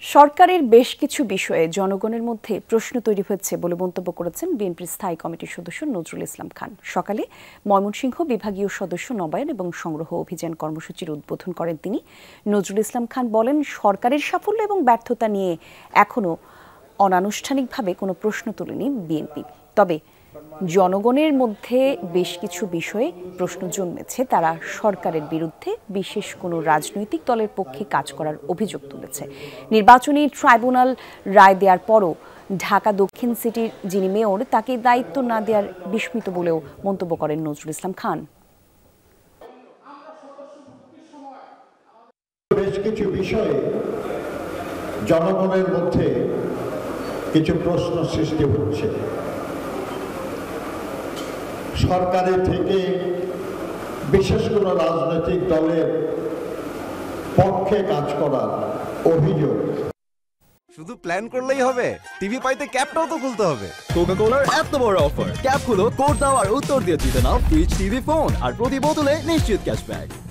সরকারের বেশ কিছু বিষয়ে জনগণের মধ্যে প্রশ্ন তৈরি হচ্ছে বলে মন্তব্য করেছেন বিএনপির স্থায়ী কমিটির সদস্য নজরুল ইসলাম খান। সকালে ময়মনসিংহ বিভাগীয় সদস্য নবায়ন এবং সংগ্রহ অভিযান কর্মসূচির উদ্বোধন করেন তিনি। নজরুল ইসলাম খান বলেন, সরকারের সাফল্য এবং ব্যর্থতা নিয়ে এখনো অনানুষ্ঠানিকভাবে কোনো প্রশ্ন তোলেনি বিএনপি। তবে জনগণের মধ্যে বেশ কিছু বিষয়ে প্রশ্ন জন্মেছে। তারা সরকারের বিরুদ্ধে বিশেষ কোনো রাজনৈতিক দলের পক্ষে কাজ করার অভিযোগ তুলেছে। নির্বাচনী ট্রাইব্যুনাল রায় দেওয়ার পরও ঢাকা দক্ষিণ সিটির যিনি মেয়র তাকে দায়িত্ব না দেওয়ার বিস্মিত বলেও মন্তব্য করেন নজরুল ইসলাম খান। বেশ কিছু বিষয়ে জনগণের মধ্যে কিছু প্রশ্ন সৃষ্টি হচ্ছে। সরকারের থেকে বিশেষ কোনো রাজনৈতিক দলের পক্ষে কাজ করার অভিযোগ। শুধু প্ল্যান করলেই হবে, টিভি পাইতে ক্যাপটাও তো খুলতে হবে। কোকা-কোলার এত বড় অফার, ক্যাপ খুলো, কোড দাও আর উত্তর দিয়ে জিতে নাও ফ্রিজ টিভি ফোন আর প্রতি বোতলে নিশ্চিত ক্যাশব্যাক।